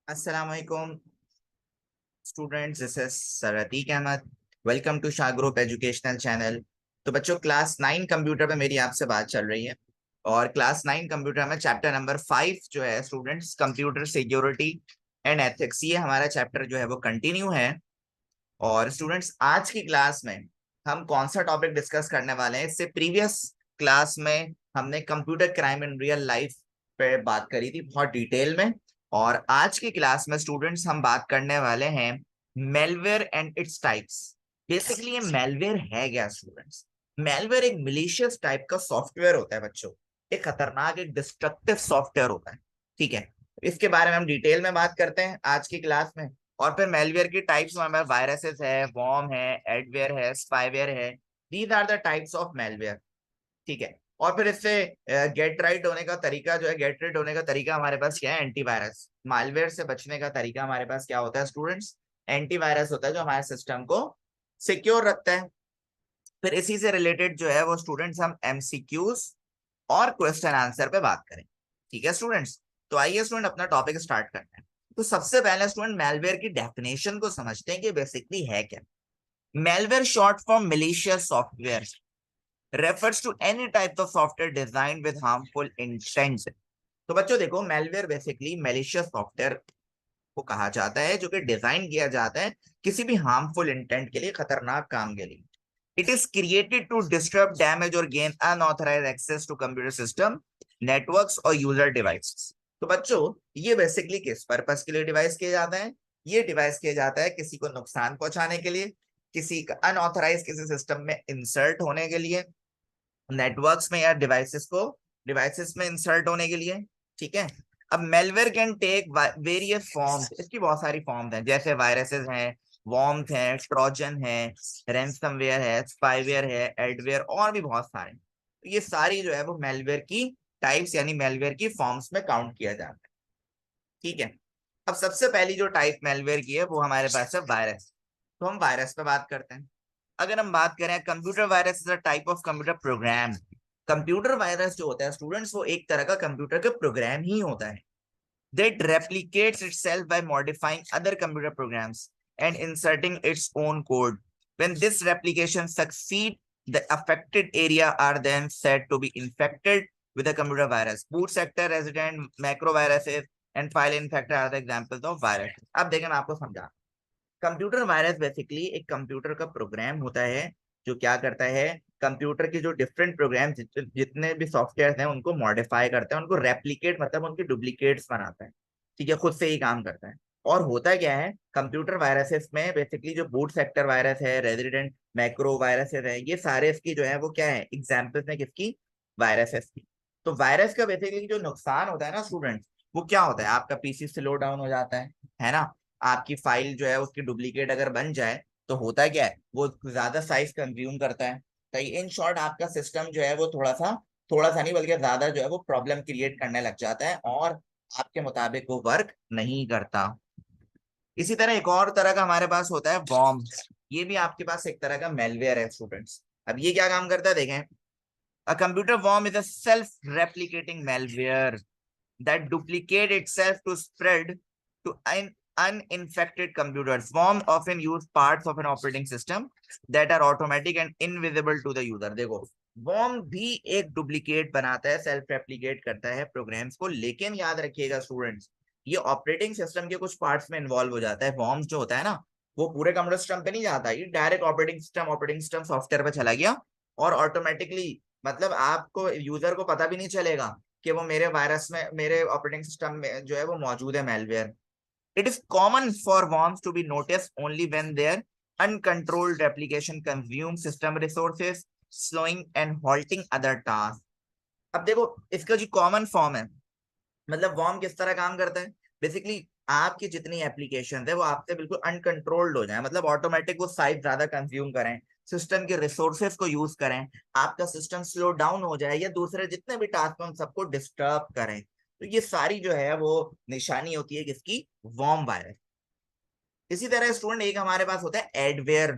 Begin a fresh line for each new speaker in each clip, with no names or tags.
अस्सलाम वालेकुम students, this is sir Atiq Ahmad. Welcome to Shah group educational channel. तो बच्चों, क्लास 9 कंप्यूटर पे मेरी आपसे बात चल रही है और क्लास 9 कंप्यूटर में चैप्टर नंबर 5 जो है students, computer security and ethics, ये हमारा चैप्टर जो है वो कंटिन्यू है। और स्टूडेंट्स, आज की क्लास में हम कौन सा टॉपिक डिस्कस करने वाले हैं? इससे प्रीवियस क्लास में हमने computer crime in real life पे बात करी थी बहुत डिटेल में। और आज की क्लास में स्टूडेंट्स हम बात करने वाले हैं malware and its types. Basically ये मेलवेयर है क्या स्टूडेंट्स? मेलवेयर एक मिलीशियस टाइप का सॉफ्टवेयर होता है बच्चों। एक खतरनाक, एक डिस्ट्रक्टिव सॉफ्टवेयर होता है। ठीक है, इसके बारे में हम डिटेल में बात करते हैं आज की क्लास में। और फिर मेलवेयर की टाइप्स में वायरसेस है, वॉर्म है, एडवेयर है, स्पाईवेयर है। These are the types of malware. ठीक है, और फिर इससे गेट राइट होने का तरीका जो है, गेट राइट होने का तरीका हमारे पास क्या है? एंटीवायरस। मालवेयर से बचने का तरीका हमारे पास क्या होता है स्टूडेंट्स? एंटीवायरस होता है, जो हमारे सिस्टम को सिक्योर रखता है। फिर इसी से रिलेटेड जो है वो स्टूडेंट्स हम एमसीक्यूज और क्वेश्चन आंसर पे बात करें। ठीक है स्टूडेंट्स, तो आइए स्टूडेंट अपना टॉपिक स्टार्ट करते हैं। तो सबसे पहले स्टूडेंट मेलवेयर की डेफिनेशन को समझते हैं कि बेसिकली है क्या। Malware short for malicious software refers to any type of software designed with harmful intent। तो बच्चों देखो, मेलवेयर बेसिकली मेलिशियस सॉफ्टवेयर को कहा जाता है जो कि डिजाइन किया जाता है किसी भी हार्मफुल इंटेंट के लिए, खतरनाक काम के लिए। It is created to disturb, damage और gain unauthorised access to computer system, networks और यूजर डिवाइसेस। तो बच्चों, ये बेसिकली किस पर्पस के लिए डिवाइस किया जाता है? ये डिवाइस किया जाता है किसी को नुकसान पहुंचाने के लिए, किसी का अनऑथराइज किसी सिस्टम में इंसर्ट होने के लिए, नेटवर्क्स में या डिवाइसेस में इंसर्ट होने के लिए। ठीक है, अब malware can take various forms. इसकी बहुत सारी फॉर्म्स हैं, जैसे वायरसेस हैं, वॉर्म्स हैं, ट्रोजन है, रैंसमवेयर है, स्पाईवेयर है, एडवेयर और भी बहुत सारे। तो ये सारी जो है वो मेलवेयर की टाइप्स यानी मेलवेयर की फॉर्म्स में काउंट किया जाता है। ठीक है, अब सबसे पहली जो टाइप मेलवेयर की है वो हमारे पास है वायरस। तो हम वायरस पे बात करते हैं। अगर हम बात करें, computer virus is a type of computer program. Computer virus जो होता है स्टूडेंट्स, वो एक तरह का कंप्यूटर का प्रोग्राम ही होता है that replicates itself by modifying other computer programs and inserting its own code. When this replication succeeds, the affected area are then said to be infected with a computer virus. Boot sector resident macroviruses and file infector are the examples of virus. अब देखें, मैं आपको समझा। Computer virus basically एक computer का programme होता है जो क्या करता है, कंप्यूटर के जो डिफरेंट प्रोग्राम जितने भी सॉफ्टवेयर हैं उनको मॉडिफाई करता है, उनको रेप्लिकेट मतलब उनके डुप्लीकेट्स बनाता है। ठीक है, खुद से ही काम करता है। और होता क्या है कंप्यूटर वायरसेस में, बेसिकली जो बूट सेक्टर वायरस है, रेजिडेंट मैक्रो वायरसेस है, ये सारे इसकी जो है वो क्या है, एग्जाम्पल्स हैं किसकी? वायरसेस की। तो वायरस का बेसिकली जो नुकसान होता है ना स्टूडेंट्स, वो क्या होता है? आपका पीसी स्लो डाउन हो जाता है ना? आपकी फाइल जो है उसकी डुप्लीकेट अगर बन जाए तो होता क्या है, वो ज्यादा साइज कंज्यूम करता है। तो इन शॉर्ट आपका सिस्टम जो है वो थोड़ा सा नहीं बल्कि ज्यादा जो है वो प्रॉब्लम क्रिएट करने लग जाता है और आपके मुताबिक वो वर्क नहीं करता। इसी तरह एक और तरह का हमारे पास होता है वॉर्म। ये भी आपके पास एक तरह का मेलवेयर है स्टूडेंट्स। अब ये क्या काम करता है देखें। A computer worm is a self replicating malware that duplicate itself to spread to uninfected computers. Worms often use parts of an operating system that are automatic and invisible to the user. देखो, worm भी एक duplicate बनाता है, self replicate करता है programmes को, लेकिन याद रखिएगा स्टूडेंट्स, ये ऑपरेटिंग सिस्टम के कुछ पार्ट्स में इन्वॉल्व हो जाता है। वर्म्स जो होता है ना, वो पूरे कंप्यूटर सिस्टम पे नहीं जाता, ये डायरेक्ट ऑपरेटिंग सिस्टम सॉफ्टवेयर पे चला गया और ऑटोमेटिकली, मतलब आपको यूजर को पता भी नहीं चलेगा कि वो मेरे वायरस में, मेरे ऑपरेटिंग सिस्टम में जो है वो मौजूद है malware. It is common for worms to be notice only when there uncontrolled replication consume system resources, slowing and halting other task. अब देखो, इसका जो कॉमन फॉर्म है, मतलब वॉर्म किस तरह काम करता है बेसिकली, आपकी जितनी एप्लीकेशन है वो आपसे बिल्कुल अनकंट्रोल्ड हो जाए, मतलब ऑटोमेटिक वो साइज ज्यादा कंज्यूम करें, सिस्टम के रिसोर्सेज को यूज करें, आपका सिस्टम स्लो डाउन हो जाए या दूसरे जितने भी टास्क हम सबको डिस्टर्ब करें। तो ये सारी जो है वो निशानी होती है किसकी? Worm virus. इसी तरह स्टूडेंट एक हमारे पास होता है एडवेयर।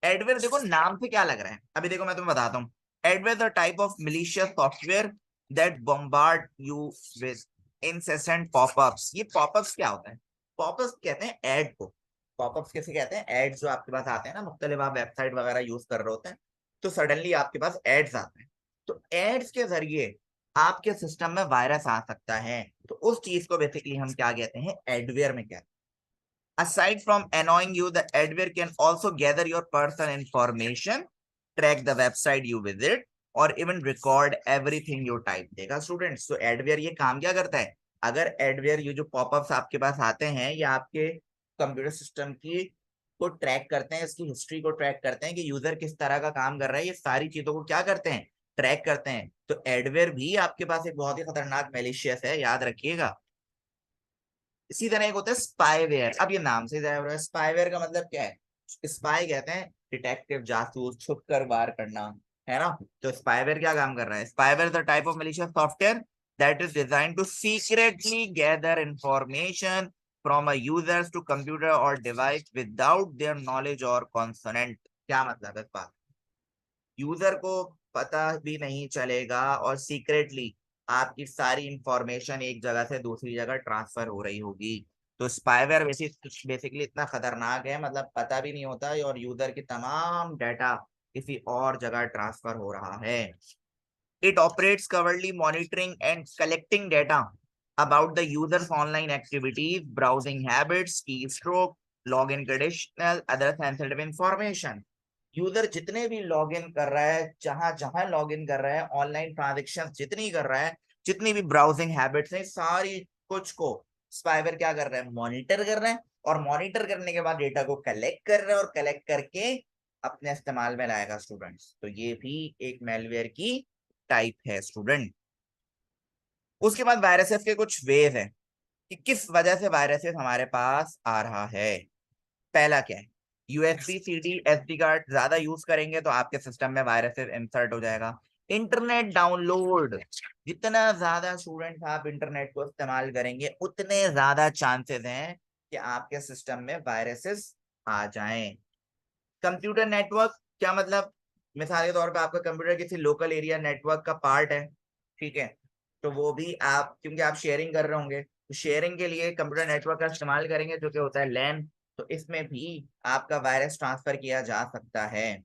एडवेयर देखो नाम से क्या लग रहा है, अभी देखो मैं तुम्हें बताता हूँ। Adware the type of malicious software that bombard you with incessant popups. ये पॉपअप्स क्या होता है? पॉपअप्स कहते हैं ऐड को। पॉपअप्स कैसे कहते हैं? एड्स जो आपके पास आते हैं ना, मुख्तलिफ आप वेबसाइट वगैरह यूज कर रहे होते हैं, तो सडनली आपके पास एड्स आते हैं, तो एड्स के जरिए आपके सिस्टम में वायरस आ सकता है। तो उस चीज को बेसिकली हम क्या कहते हैं? एडवेयर में कहते हैं। Aside from annoying you, the adware can also gather your personal information, track the website you visit, और even record everything you type। देखा स्टूडेंट्स, तो एडवेयर ये काम क्या करता है? अगर एडवेयर ये जो पॉपअप्स आपके पास आते हैं, या आपके कंप्यूटर सिस्टम की को ट्रैक करते हैं, इसकी हिस्ट्री को ट्रैक करते हैं कि यूजर किस तरह का काम कर रहा है, ये सारी चीजों को क्या करते हैं? ट्रैक करते हैं। तो एडवेयर भी आपके पास एक बहुत ही खतरनाक मैलिशियस है, याद रखिएगा। इसी तरह एक होता है स्पाईवेयर। अब ये नाम से जाहिर हो रहा है, स्पाईवेयर का मतलब क्या है? स्पाई कहते हैं डिटेक्टिव, जासूस, छुप कर वार करना, है ना? तो स्पाईवेयर क्या काम कर रहा है? Spyware is the type of malicious software that is designed to secretly gather information from a users to computer और डिवाइस विदाउट देयर नॉलेज और कंसेंट। क्या मतलब है इस बात? यूजर को पता भी नहीं चलेगा और सीक्रेटली आपकी सारी इंफॉर्मेशन एक जगह से दूसरी जगह ट्रांसफर हो रही होगी। तो स्पाईवेयर बेसिकली इतना खतरनाक है, मतलब पता भी नहीं होता और यूजर की तमाम डाटा किसी और जगह ट्रांसफर हो रहा है। It operates covertly monitoring and collecting data about the users online activities, browsing habits, key stroke, log in credential, other sensitive information. User जितने भी लॉग इन कर रहा है, जहां जहां लॉग इन कर रहा है, ऑनलाइन ट्रांजेक्शन जितनी कर रहा है, जितनी भी ब्राउजिंग हैबिट्स है, सारी कुछ को स्पाईवेयर क्या कर रहा है? मॉनिटर कर रहा है, और मॉनिटर करने के बाद डेटा को कलेक्ट कर रहा है, और कलेक्ट करके अपने इस्तेमाल में लाएगा स्टूडेंट्स। तो ये भी एक मेलवेयर की टाइप है स्टूडेंट। उसके बाद वायरसेस के कुछ वेज हैं कि किस वजह से वायरसेस हमारे पास आ रहा है। पहला क्या है? यूएसबी सीडी एसडी कार्ड ज्यादा यूज करेंगे तो आपके सिस्टम में वायरसेस इंसर्ट हो जाएगा। इंटरनेट डाउनलोड, जितना ज्यादा स्टूडेंट्स आप इंटरनेट को इस्तेमाल करेंगे, उतने ज्यादा चांसेस हैं कि आपके सिस्टम में वायरसेस आ जाएं। कंप्यूटर नेटवर्क, क्या मतलब? मिसाल के तौर पे आपका कंप्यूटर किसी लोकल एरिया नेटवर्क का पार्ट है, ठीक है, तो वो भी आप, क्योंकि आप शेयरिंग कर रहे होंगे, तो शेयरिंग के लिए कंप्यूटर नेटवर्क का इस्तेमाल करेंगे जो कि होता है लैन। तो इसमें भी आपका वायरस ट्रांसफर किया जा सकता है।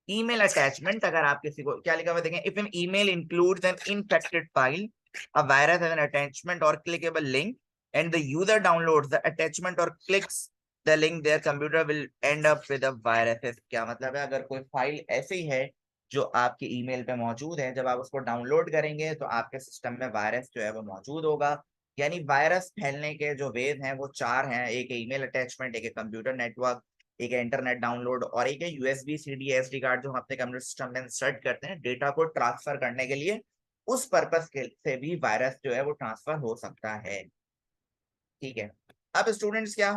ईमेल अटैचमेंट, अगर आप किसी को, क्या लिखा हुआ देखें, if an email includes an infected file, a virus as an attachment और clickable link, and the user downloads the attachment और clicks the link, their computer will end up with a virus. क्या मतलब है? अगर कोई file ऐसी है जो आपके ईमेल पे मौजूद है, जब आप उसको डाउनलोड करेंगे तो आपके सिस्टम में वायरस जो है वो मौजूद होगा। यानी वायरस फैलने के जो वेज हैं वो चार हैं। एक ईमेल अटैचमेंट, एक कंप्यूटर नेटवर्क, एक है इंटरनेट डाउनलोड, और एक है यूएसबी सीडी एसडी कार्ड जो हम अपने कंप्यूटर सिस्टम में इंसर्ट करते हैं डेटा को ट्रांसफर करने के लिए। उस पर्पस के से भी वायरस जो है वो ट्रांसफर हो सकता है। ठीक है। अब स्टूडेंट्स क्या,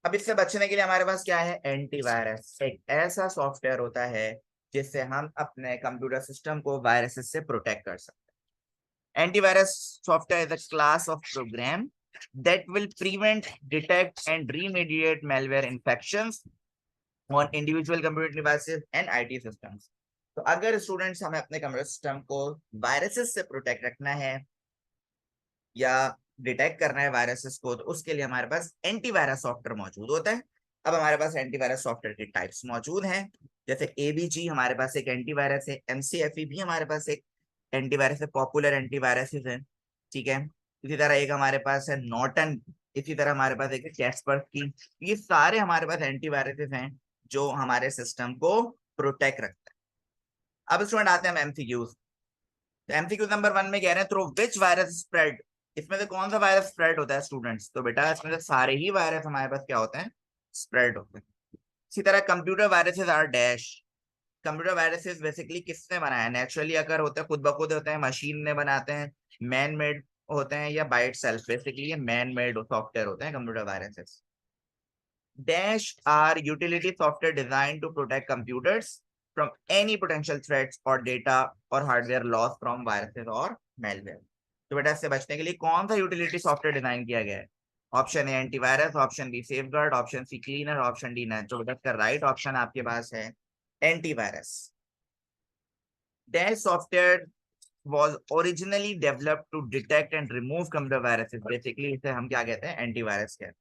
अब इससे बचने के लिए हमारे पास क्या है? एंटीवायरस। एक ऐसा सॉफ्टवेयर होता है जिससे हम अपने कंप्यूटर सिस्टम को वायरसेस से प्रोटेक्ट कर सकते हैं। Antivirus software is a class of program that will prevent, detect and remediate malware infections on individual computer devices and IT systems। तो अगर स्टूडेंट्स हमें अपने कंप्यूटर सिस्टम को वायरसेस से प्रोटेक्ट रखना है या डिटेक्ट करना है वायरसेस को, तो उसके लिए हमारे पास एंटीवायरस सॉफ्टवेयर मौजूद होता है। अब हमारे पास एंटीवायरस सॉफ्टवेयर के टाइप्स मौजूद हैं, जैसे एबीजी हमारे पास एक एंटीवायरस है, एमसीएफई भी हमारे पास एक एंटीवायरस है, पॉपुलर एंटीवायरस है, ठीक है। इसी तरह एक हमारे पास है नॉर्टन, इसी तरह हमारे पास एक कैस्परस्की। ये सारे हमारे पास एंटीवायरसेस हैं जो हमारे सिस्टम को प्रोटेक्ट रखते हैं। अब स्टूडेंट आते हैं हम एमसीक्यूज। एमसीक्यू नंबर 1 में कह रहे हैं थ्रू विच वायरस स्प्रेड। इसमें से कौन सा वायरस स्प्रेड होता है स्टूडेंट्स? तो बेटा इसमें से सारे ही वायरस हमारे पास क्या होते हैं? स्प्रेड होते हैं। इसी तरह computer viruses are dash. Computer viruses basically किसने बनाया? नेचुरली अगर होते हैं, खुद ब खुद होते हैं, मशीन ने बनाते हैं, मैन मेड होते हैं, या बाइट सेल्फ। बेसिकली ये मैन मेड सॉफ्टवेयर होते हैं computer viruses. Dash are utility software designed to protect computers from any potential threats or data or hardware loss from viruses or malware। तो बेटा इससे बचने के लिए कौन सा यूटिलिटी सॉफ्टवेयर डिजाइन किया गया है? Option A antivirus, option B safeguard, option C cleaner, option D net. तो बेटा इसका राइट ऑप्शन आपके पास है antivirus. Dash software was originally developed to detect and remove computer viruses। Basically इसे हम क्या कहते हैं? एंटीवायरस कहते हैं।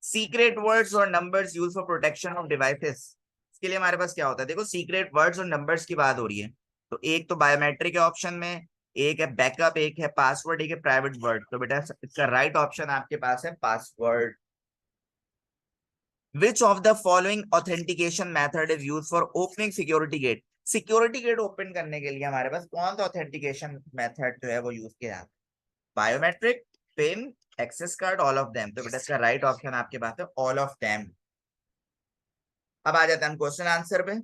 सीक्रेट वर्ड्स और numbers use for protection of devices, इसके लिए हमारे पास क्या होता है, देखो सीक्रेट वर्ड्स और नंबर्स की बात हो रही है, तो एक तो बायोमेट्रिक है ऑप्शन में, एक है बैकअप, एक है पासवर्ड, एक है प्राइवेट वर्ड, तो बेटा इसका राइट ऑप्शन आपके पास है password. Which of the following authentication method is use for opening security gate, security gate open करने के लिए हमारे पास कौन सा ऑथेंटिकेशन मेथड जो है वो यूज किया जाता है, biometric, pin, access card, all of them, तो बेटा इसका राइट ऑप्शन आपके पास है ऑल ऑफ देम। अब आ जाते हैं हम क्वेश्चन आंसर पे।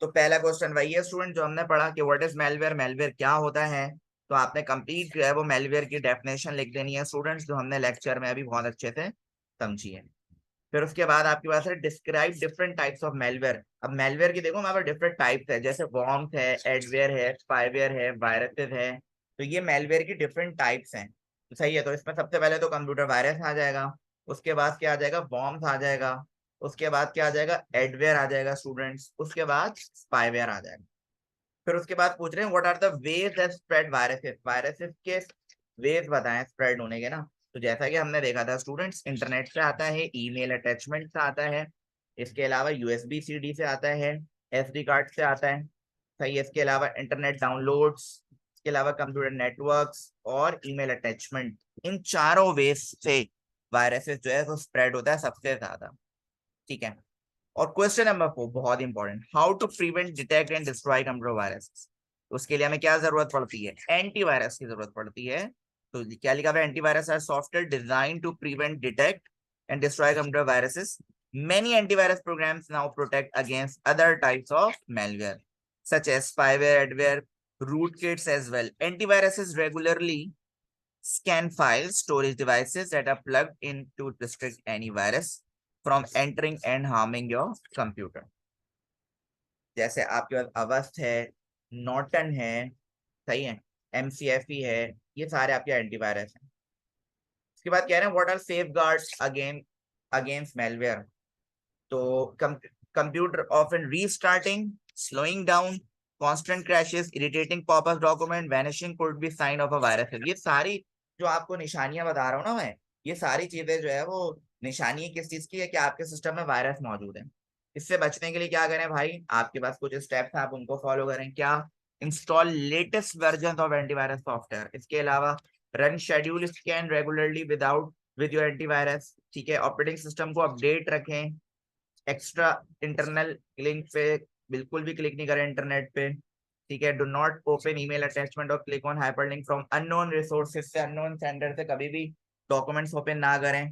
तो पहला क्वेश्चन वही है स्टूडेंट जो हमने पढ़ा कि व्हाट इज मेलवेयर, मेलवेयर क्या होता है, तो आपने कंप्लीट जो है वो मेलवेयर की डेफिनेशन लिख देनी है स्टूडेंट्स, जो हमने लेक्चर में अभी बहुत अच्छे से समझी है। फिर उसके बाद आपके पास है describe different types of malware. अब मेलवेयर की देखो हमारे पास डिफरेंट टाइप्स है, जैसे वॉर्म्स है, एडवेयर है, स्पाईवेयर है, वायरसेस है, तो ये मेलवेयर की डिफरेंट टाइप्स हैं। तो सही है, तो इसमें सबसे पहले तो कंप्यूटर वायरस आ जाएगा, उसके बाद क्या आ जाएगा, वॉर्म्स आ जाएगा, उसके बाद क्या आ जाएगा, एडवेयर आ जाएगा स्टूडेंट्स, उसके बाद स्पाईवेयर आ जाएगा। फिर उसके बाद पूछ रहे हैं what are the ways that spread viruses, viruses के वेज बताएं स्प्रेड होने के ना। तो जैसा कि हमने देखा था स्टूडेंट्स, इंटरनेट से आता है, ईमेल अटैचमेंट से आता है, इसके अलावा यूएसबी सीडी से आता है, एसडी कार्ड से आता है, सही है, इसके अलावा इंटरनेट डाउनलोड्स, इसके अलावा कंप्यूटर नेटवर्क्स और ईमेल अटैचमेंट, इन चारों वेज से वायरसेस जो है वो स्प्रेड होता है सबसे ज्यादा। ठीक है, और क्वेश्चन नंबर 4 बहुत important, how to prevent, detect and destroy computer virus, उसके लिए हमें क्या जरूरत पड़ती है, एंटीवायरस की जरूरत पड़ती है। तो क्या लिखा हुआ है, antivirus are software design to prevent, detect and destroy computer viruses, many antivirus programs now protect against other types of malware such as spyware, adware, rootkits as well. Antiviruses regularly scan files, storage devices that are plugged in to restrict any virus from entering and harming your computer. जैसे आपके पास अवस्थ है, Norton है, सही है, एमसीएफई है, ये सारे आपके एंटीवायरस हैं। उसके बाद कह रहे हैं what are safeguards against malware, तो computer often restarting, slowing down, constant crashes, irritating popup document, vanishing could be sign of a virus, ये सारी जो आपको निशानियां बता रहा हूँ ना मैं, ये सारी चीजें जो है वो निशानी किस चीज की है, कि आपके सिस्टम में वायरस मौजूद है। इससे बचने के लिए क्या करें भाई, आपके पास कुछ स्टेप्स हैं, आप उनको फॉलो करें। क्या, install latest version of antivirus software, इसके अलावा run schedule scan regularly with your antivirus, ठीक है, ऑपरेटिंग सिस्टम को अपडेट रखें, एक्स्ट्रा इंटरनल लिंक पे बिल्कुल भी क्लिक नहीं करें इंटरनेट पे, ठीक है, do not open email attachment और click on hyperlink from unknown resources से, अननोन सेंडर से कभी भी डॉक्यूमेंट्स ओपन ना करें,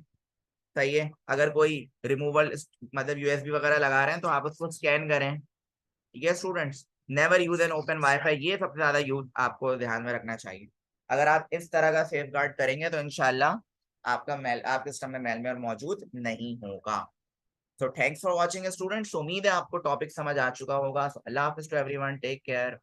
सही है, अगर कोई रिमूवल मतलब यूएसबी वगैरह लगा रहे हैं तो आप उसको स्कैन करें, ठीक है students, never use an open wifi, ये सबसे ज्यादा यूज आपको ध्यान में रखना चाहिए। अगर आप इस तरह का सेफ गार्ड करेंगे तो इंशाल्लाह आपका मेल आपके सिस्टम में मेलवेयर मौजूद नहीं होगा। तो थैंक्स फॉर वॉचिंग स्टूडेंट्स, उम्मीद है आपको टॉपिक समझ आ चुका होगा। अल्लाह हाफिज टू एवरीवन, टेक केयर।